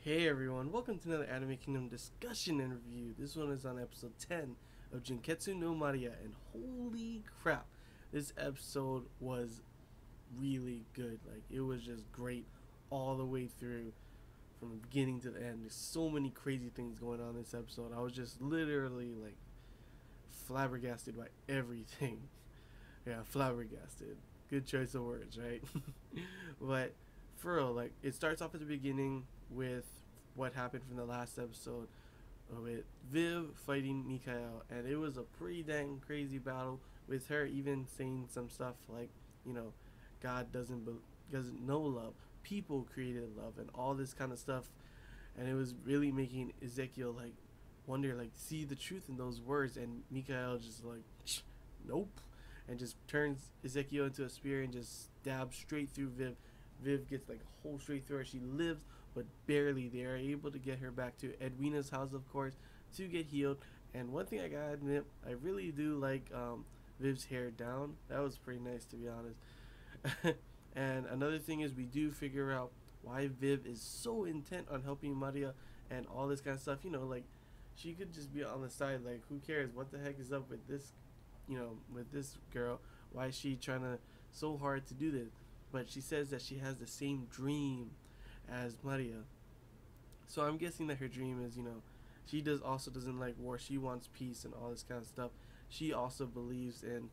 Hey everyone, welcome to another Anime Kingdom discussion and review. This one is on episode 10 of Junketsu no Maria, and holy crap, this episode was really good. Like, it was just great all the way through from the beginning to the end. There's so many crazy things going on in this episode. I was just literally like flabbergasted by everything. Yeah, flabbergasted. Good choice of words, right? But for real, like, it starts off at the beginning with what happened from the last episode with Viv fighting Mikael, and it was a pretty dang crazy battle with her even saying some stuff like, you know, God doesn't know love, people created love, and all this kind of stuff, and it was really making Ezekiel like wonder, like, see the truth in those words, and Mikael just like, nope, and just turns Ezekiel into a spear and just stabs straight through Viv. Viv gets like a hole straight through her. She lives, but barely. They are able to get her back to Edwina's house, of course, to get healed. And one thing I gotta admit, I really do like Viv's hair down. That was pretty nice, to be honest. And another thing is, we do figure out why Viv is so intent on helping Maria and all this kind of stuff. You know, like, she could just be on the side, like, who cares? What the heck is up with this, with this girl? Why is she trying to so hard to do this? But she says that she has the same dream as Maria. So I'm guessing that her dream is, she doesn't like war. She wants peace and all this kind of stuff. She also believes in,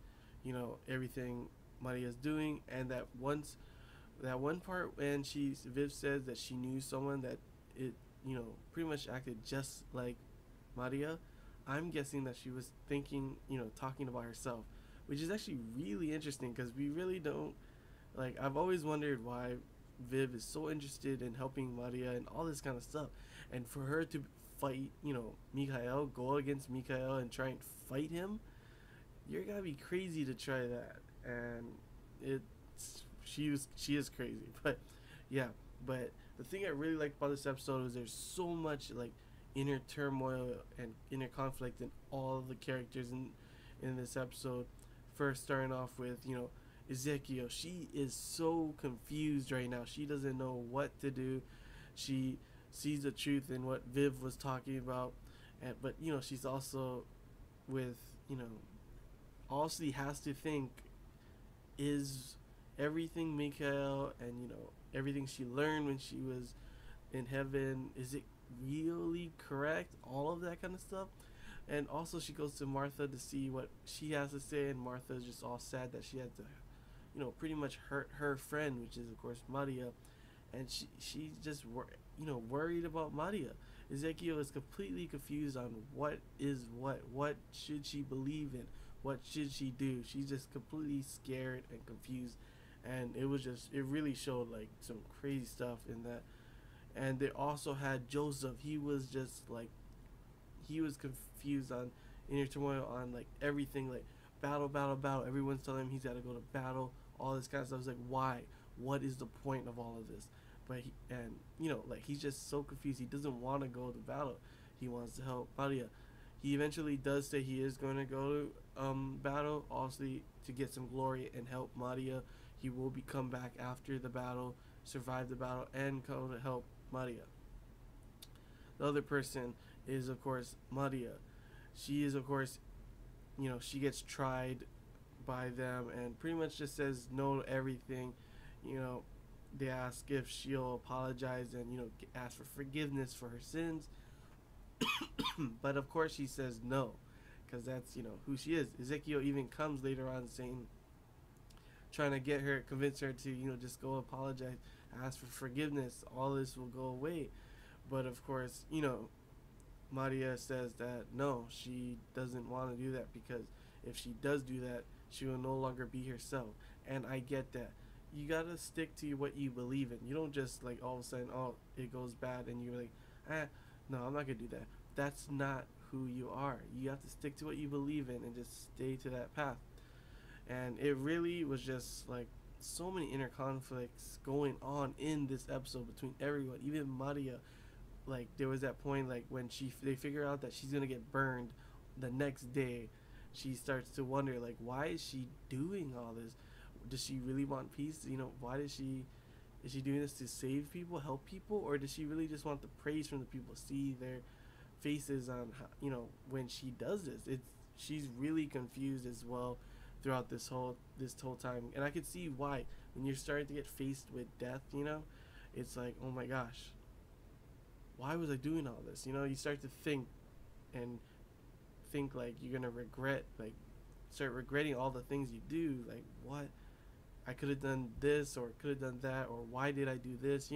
everything Maria's doing, and that one part when Viv says that she knew someone that it, pretty much acted just like Maria. I'm guessing that she was thinking, talking about herself, which is actually really interesting because we really don't, like, I've always wondered why Viv is so interested in helping Maria and all this kind of stuff. And for her to fight, Mikhail, go against Mikhail and try and fight him, you're gotta be crazy to try that. And she is crazy. But yeah, but the thing I really liked about this episode is there's so much like inner turmoil and inner conflict in all of the characters in this episode. First starting off with, Ezekiel. She is so confused right now. She doesn't know what to do. She sees the truth in what Viv was talking about, but she's also with, all she has to think is everything Mikael and everything she learned when she was in heaven. Is it really correct? All of that kind of stuff. And also she goes to Martha to see what she has to say, and Martha's just all sad that she had to, pretty much hurt her friend, which is of course Maria, and she's just worried about Maria. Ezekiel is completely confused on what is what should she believe in, what should she do. She's just completely scared and confused, and it really showed like some crazy stuff in that. And they also had Joseph. He was just like, he was confused on inner turmoil on like everything, like battle, battle, battle. Everyone's telling him he's got to go to battle, all this kind of stuff. It's like, why? What is the point of all of this? But like, he's just so confused. He doesn't want to go to battle. He wants to help Maria. He eventually does say he is going to go to battle, obviously to get some glory and help Maria. He will come back after the battle, survive the battle, and go to help Maria. The other person is of course Maria. She is of course, she gets tried by them and pretty much just says no to everything. You know, they ask if she'll apologize and ask for forgiveness for her sins, but of course she says no, because that's who she is. Ezekiel even comes later on saying, trying to get her, convince her to just go apologize, ask for forgiveness. All this will go away, but of course Maria says that no, she doesn't want to do that, because if she does do that, she will no longer be herself. And I get that. You gotta stick to what you believe in. You don't just like all of a sudden, oh, it goes bad, and you're like, no, I'm not gonna do that. That's not who you are. You have to stick to what you believe in and just stay to that path. And it really was just like so many inner conflicts going on in this episode between everyone, even Maria. Like, there was that point like when they figure out that she's gonna get burned the next day. She starts to wonder, like, why is she doing all this? Does she really want peace? Why does she is she doing this to save people, help people, or does she really just want the praise from the people, see their faces on how, when she does this? It's She's really confused as well throughout this whole time, and I could see why. When you're starting to get faced with death, it's like, oh my gosh, why was I doing all this? You start to and think like you're gonna regret, like start regretting all the things you do. Like, what, I could have done this or could have done that, or why did I do this?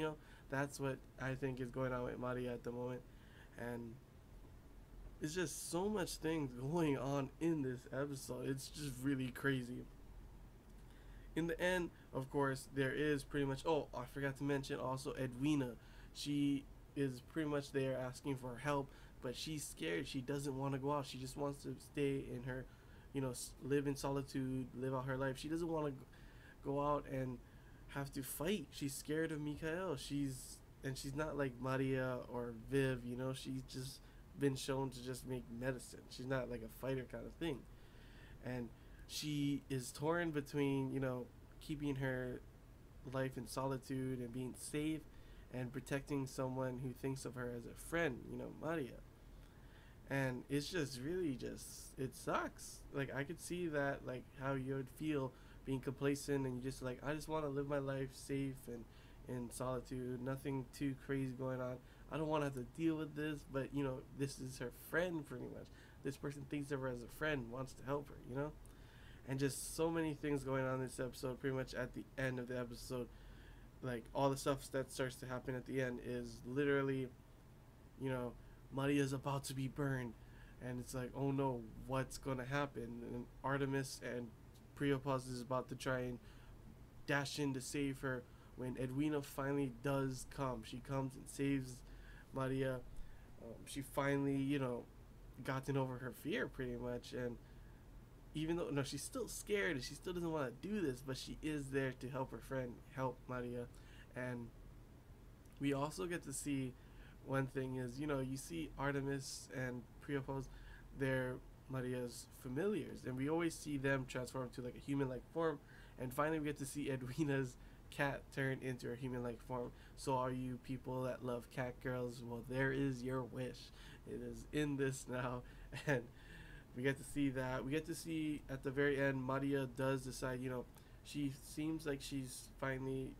That's what I think is going on with Maria at the moment, and it's just so much things going on in this episode. It's just really crazy. In the end, of course, there is pretty much. Oh, I forgot to mention also Edwina. She is pretty much there asking for help, but she's scared. She doesn't want to go out. She just wants to stay in her, live in solitude, live out her life. She doesn't want to go out and have to fight. She's scared of Mikael. She's not like Maria or Viv. She's just been shown to just make medicine. She's not like a fighter kind of thing, and she is torn between keeping her life in solitude and being safe, and protecting someone who thinks of her as a friend, Maria. And it's just really just, it sucks. Like, I could see that, like, how you would feel being complacent, and you just like, I just want to live my life safe and in solitude, nothing too crazy going on. I don't want to have to deal with this, but this is her friend pretty much. This person thinks of her as a friend, wants to help her. And just so many things going on in this episode. Pretty much at the end of the episode, like, all the stuff that starts to happen at the end is literally, Maria's about to be burned, and it's like, oh no, what's gonna happen? And Artemis and Priapos is about to try and dash in to save her. When Edwina finally does come, she comes and saves Maria. She finally, gotten over her fear pretty much, and even though, no, she's still scared and she still doesn't want to do this, but she is there to help her friend, help Maria. And we also get to see, one thing is, you see Artemis and Priapos, they're Maria's familiars, and we always see them transform to like a human-like form, and finally we get to see Edwina's cat turn into a human-like form. So all you people that love cat girls, well, there is your wish. It is in this now, and we get to see that. We get to see at the very end, Maria does decide, she seems like she's finally,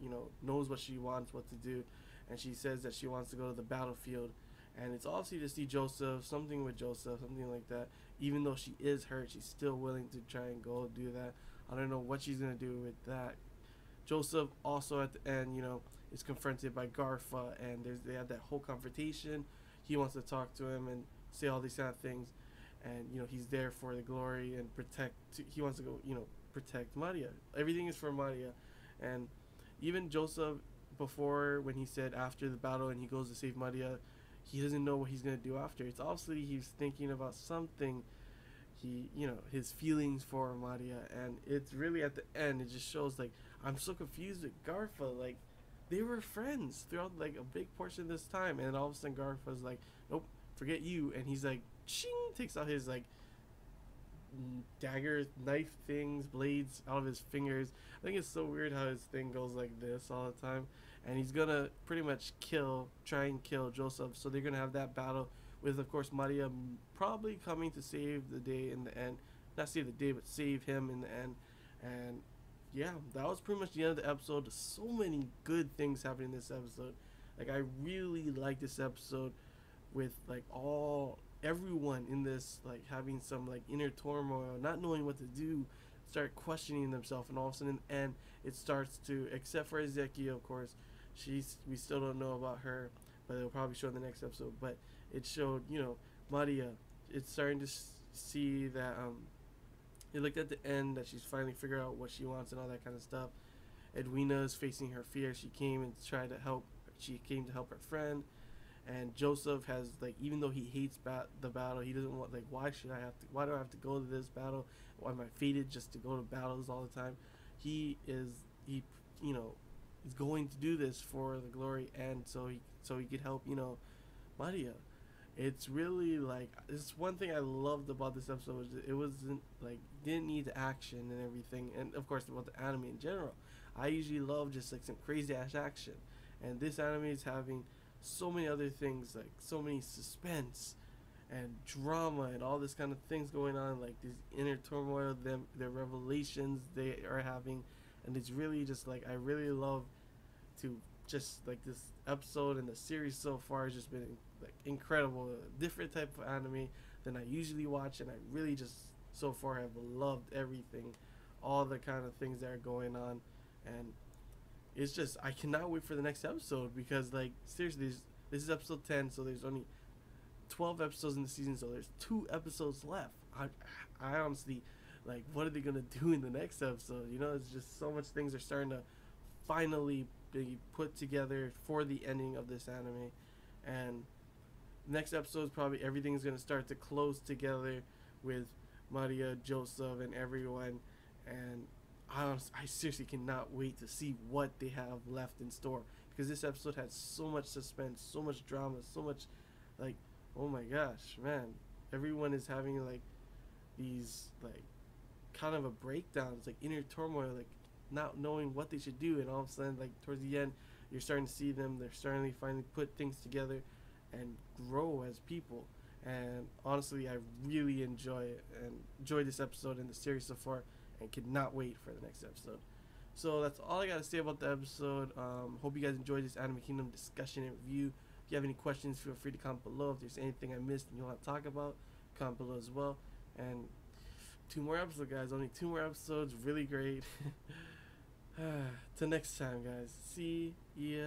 knows what she wants, what to do, and she says that she wants to go to the battlefield. And it's obviously to see Joseph, something with Joseph, something like that. Even though she is hurt, she's still willing to try and go do that. I don't know what she's going to do with that. Joseph also at the end, is confronted by Garfa, and they have that whole confrontation. He wants to talk to him and say all these kind of things, and he's there for the glory and protect. He wants to go, protect Maria. Everything is for Maria, and even Joseph, before, when he said after the battle and he goes to save Maria, he doesn't know what he's gonna do after. It's obviously he's thinking about something. His feelings for Maria, and it's really at the end. It just shows, like, I'm so confused with Garfa. Like, they were friends throughout like a big portion of this time, and all of a sudden Garfa's like, nope, forget you, and he's like, ching, takes out his like dagger, knife things, blades out of his fingers. I think it's so weird how his thing goes like this all the time, and he's gonna pretty much try and kill Joseph. So they're gonna have that battle with, of course, Maria probably coming to save the day in the end. Not save the day, but save him in the end. And yeah, that was pretty much the end of the episode. There's so many good things happening in this episode. Like, I really like this episode, with like everyone in this, like, having some like inner turmoil, not knowing what to do, start questioning themselves, and all of a sudden in the end it starts to, except for Ezeki, of course, we still don't know about her, but they'll probably show in the next episode. But it showed, Maria, it's starting to see that it looked at the end that she's finally figured out what she wants and all that kind of stuff. Edwina is facing her fear. She came to help her friend. And Joseph has, like, even though he hates the battle, he doesn't want, like, why do I have to go to this battle? Why am I fated just to go to battles all the time? He's going to do this for the glory, and so he could help, Maria. It's really, like, it's one thing I loved about this episode, was it wasn't like, didn't need the action and everything, and of course about the anime in general. I usually love just like some crazy ass action, and this anime is having so many other things, like so many suspense and drama and all this kind of things going on, like this inner turmoil, them their revelations they are having, and it's really just like I really love to just like this episode and the series so far has just been like incredible, a different type of anime than I usually watch, and I really just so far have loved everything, all the kind of things that are going on, and it's just I cannot wait for the next episode because like seriously, this is episode 10, so there's only 12 episodes in the season, so there's 2 episodes left. I honestly, like, what are they gonna do in the next episode? You know, it's just so much things are starting to finally be put together for the ending of this anime, and next episode is probably everything's gonna start to close together with Maria, Joseph, and everyone, and I seriously cannot wait to see what they have left in store because this episode had so much suspense, so much drama, so much like oh my gosh, man. Everyone is having like these like kind of a breakdown. It's like inner turmoil, like not knowing what they should do, and all of a sudden, like towards the end, you're starting to see them. They're starting to finally put things together and grow as people. And honestly, I really enjoy it and enjoy this episode and the series so far, and cannot wait for the next episode. So that's all I gotta say about the episode. Hope you guys enjoyed this Anime Kingdom discussion and review. If you have any questions, feel free to comment below. If there's anything I missed and you want to talk about, comment below as well. And 2 more episodes, guys. Only 2 more episodes. Really great. Till next time, guys. See ya.